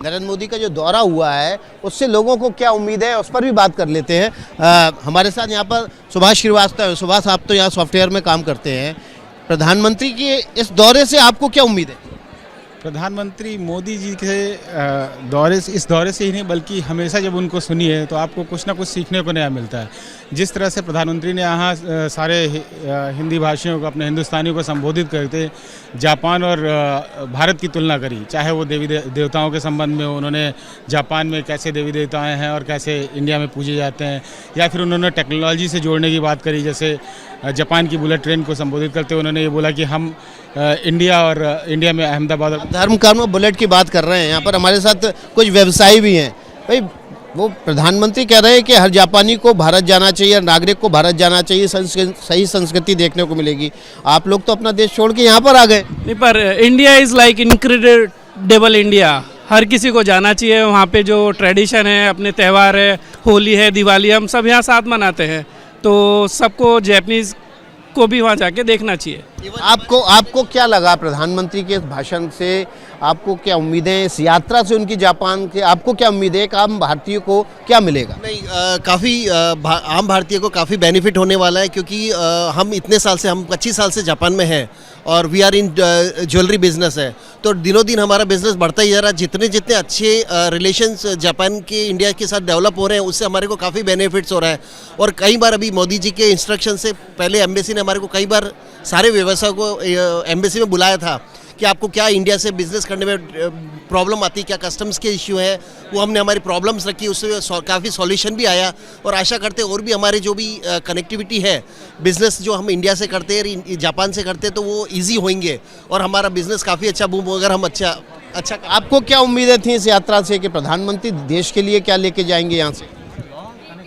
नरेंद्र मोदी का जो दौरा हुआ है उससे लोगों को क्या उम्मीद है उस पर भी बात कर लेते हैं। हमारे साथ यहाँ पर सुभाष श्रीवास्तव है। सुभाष, आप तो यहाँ सॉफ्टवेयर में काम करते हैं। प्रधानमंत्री के इस दौरे से आपको क्या उम्मीद है? प्रधानमंत्री मोदी जी के इस दौरे से ही नहीं बल्कि हमेशा जब उनको सुनिए तो आपको कुछ ना कुछ सीखने को नया मिलता है। जिस तरह से प्रधानमंत्री ने यहाँ सारे हिंदी भाषियों को, अपने हिंदुस्तानियों को संबोधित करते जापान और भारत की तुलना करी, चाहे वो देवी देवताओं के संबंध में उन्होंने जापान में कैसे देवी देवताएँ हैं और कैसे इंडिया में पूजे जाते हैं, या फिर उन्होंने टेक्नोलॉजी से जोड़ने की बात करी। जैसे जापान की बुलेट ट्रेन को संबोधित करते उन्होंने ये बोला कि हम इंडिया में अहमदाबाद धर्म कर्म बुलेट की बात कर रहे हैं। यहाँ पर हमारे साथ कुछ व्यवसायी भी हैं। भाई, वो प्रधानमंत्री कह रहे हैं कि हर जापानी को भारत जाना चाहिए, हर नागरिक को भारत जाना चाहिए, सही संस्कृति देखने को मिलेगी। आप लोग तो अपना देश छोड़ के यहाँ पर आ गए। नहीं, पर India is like incredible India. हर किसी को जाना चाहिए। वहाँ पे जो ट्रेडिशन है, अपने त्यौहार है, होली है, दिवाली, हम सब यहाँ साथ मनाते हैं। तो सबको, जापानीज़ को भी वहाँ जाके देखना चाहिए। आपको क्या लगा प्रधानमंत्री के इस भाषण से? आपको क्या उम्मीदें इस यात्रा से उनकी जापान के? आपको क्या उम्मीद है? एक आम भारतीय को क्या मिलेगा? नहीं, काफ़ी आम भारतीय को काफ़ी बेनिफिट होने वाला है, क्योंकि हम 25 साल से जापान में हैं और we are in jewellery business है। तो दिनों दिन हमारा बिजनेस बढ़ता ही जा रहा है। जितने अच्छे रिलेशंस जापान के इंडिया के साथ डेवलप हो रहे हैं, उससे हमारे को काफ़ी बेनिफिट्स हो रहा है। और कई बार अभी मोदी जी के इंस्ट्रक्शन से पहले एम्बेसी ने हमारे को कई बार सारे व्यवसाय को एम्बेसी में बुलाया था कि आपको क्या इंडिया से बिजनेस करने में प्रॉब्लम आती है, क्या कस्टम्स के इश्यू है, वो हमने हमारी प्रॉब्लम्स रखी, उससे काफ़ी सॉल्यूशन भी आया। और आशा करते और भी हमारे जो भी कनेक्टिविटी है, बिज़नेस जो हम इंडिया से करते हैं, जापान से करते हैं, तो वो ईजी होंगे और हमारा बिज़नेस काफ़ी अच्छा बूम होगा। हम अच्छा आपको क्या उम्मीदें थी इस यात्रा से कि प्रधानमंत्री देश के लिए क्या लेके जाएंगे यहाँ से?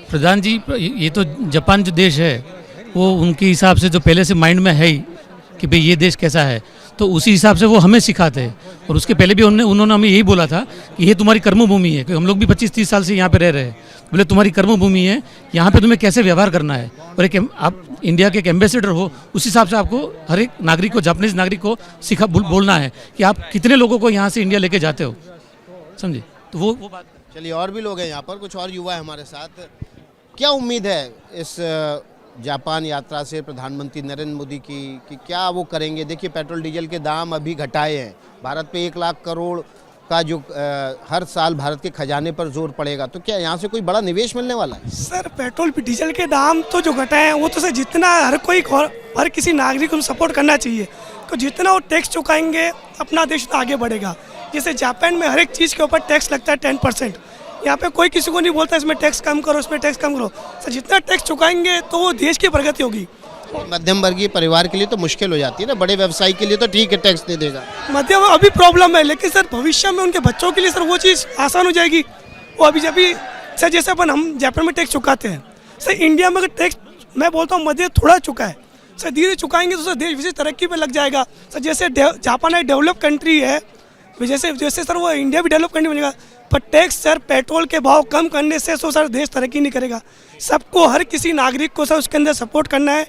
प्रधान जी, ये तो जापान जो देश है वो उनके हिसाब से जो पहले से माइंड में है ही कि भाई ये देश कैसा है, तो उसी हिसाब से वो हमें सिखाते हैं। और उसके पहले भी उन्होंने हमें यही बोला था कि ये तुम्हारी कर्मभूमि है, कि हम लोग भी 25-30 साल से यहाँ पे रह रहे हैं। बोले तुम्हारी कर्मभूमि है, यहाँ पे तुम्हें कैसे व्यवहार करना है। और आप इंडिया के एक एम्बेसडर हो, उस हिसाब से आपको हर एक नागरिक को, जापानीज नागरिक को बोलना है कि आप कितने लोगों को यहाँ से इंडिया लेके जाते हो, समझे। तो वो बात। चलिए, और भी लोग हैं यहाँ पर, कुछ और युवा है हमारे साथ। क्या उम्मीद है इस जापान यात्रा से प्रधानमंत्री नरेंद्र मोदी की कि क्या वो करेंगे? देखिए, पेट्रोल डीजल के दाम अभी घटाए हैं। भारत पे 1 लाख करोड़ का जो हर साल भारत के खजाने पर जोर पड़ेगा, तो क्या यहाँ से कोई बड़ा निवेश मिलने वाला है? सर, पेट्रोल डीजल के दाम तो जो घटाए हैं वो तो सर जितना हर किसी नागरिक को सपोर्ट करना चाहिए। तो जितना वो टैक्स चुकाएंगे अपना देश तो आगे बढ़ेगा। जैसे जापान में हर एक चीज़ के ऊपर टैक्स लगता है 10%। यहाँ पे कोई किसी को नहीं बोलता इसमें टैक्स कम करो, इसमें टैक्स कम करो। सर, जितना टैक्स चुकाएंगे तो वो देश की प्रगति होगी। मध्यम वर्गीय परिवार के लिए तो मुश्किल हो जाती है ना, बड़े व्यवसायी के लिए तो ठीक है, टैक्स दे देगा। मध्यम अभी प्रॉब्लम है, लेकिन सर भविष्य में उनके बच्चों के लिए सर वो चीज़ आसान हो जाएगी। वो अभी सर जैसे हम जापान में टैक्स चुकाते हैं, सर इंडिया में अगर टैक्स मैं बोलता हूँ मध्य थोड़ा चुका है, सर धीरे चुकाएंगे तो सर देश विशेष तरक्की पर लग जाएगा। सर जैसे जापान एक डेवलप कंट्री है, जैसे सर वो इंडिया भी डेवलप कंट्री बनेगा। पर टैक्स सर पेट्रोल के भाव कम करने से तो सर देश तरक्की नहीं करेगा। सबको, हर किसी नागरिक को सर उसके अंदर सपोर्ट करना है।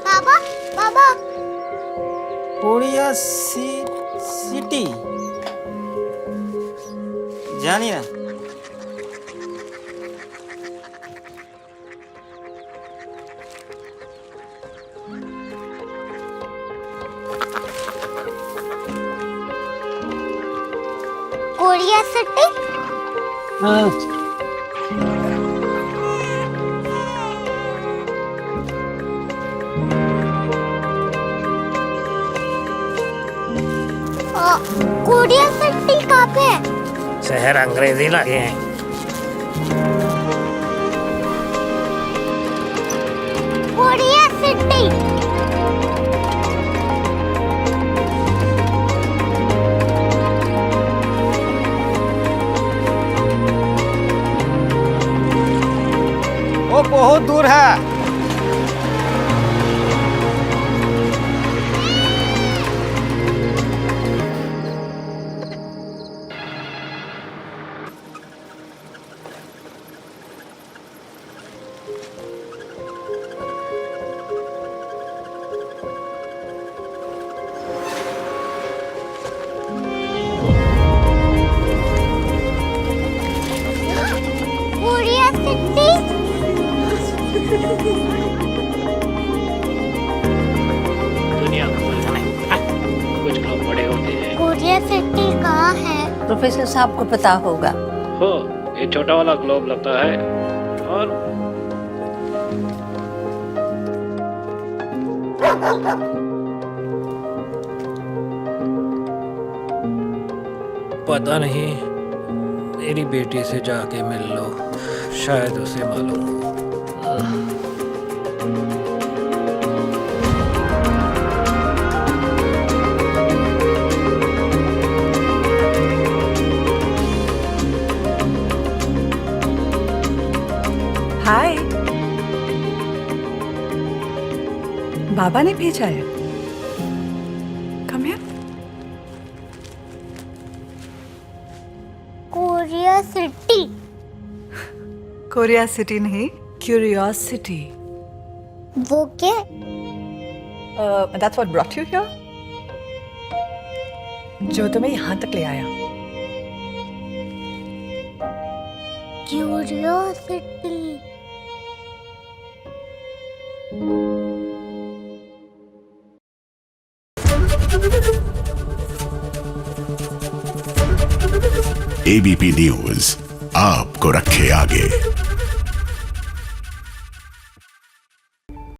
बाबा बाबा, कोरिया सिटी जानी ना? Korea city? कोरिया सिटी कहाँ पे है? शहर अंग्रेजी लगे हैं। Korea city. वो बहुत दूर है। सिटी दुनिया को बोलना है, कुछ लोग बड़े होते हैं। कोरिया सिटी कहाँ है? प्रोफेसर साहब को पता होगा। हो, ये छोटा वाला ग्लोब लगता है और पता नहीं, मेरी बेटी से जाके मिल लो, शायद उसे मालूम हो। हाय, बाबा ने भेजा है। Come here. Korea city Korea city नहीं, क्यूरियोसिटी। वो क्या? That's what brought you here, जो तुम्हें यहाँ तक ले आया। क्यूरियोसिटी। एबीपी न्यूज आपको रखे आगे।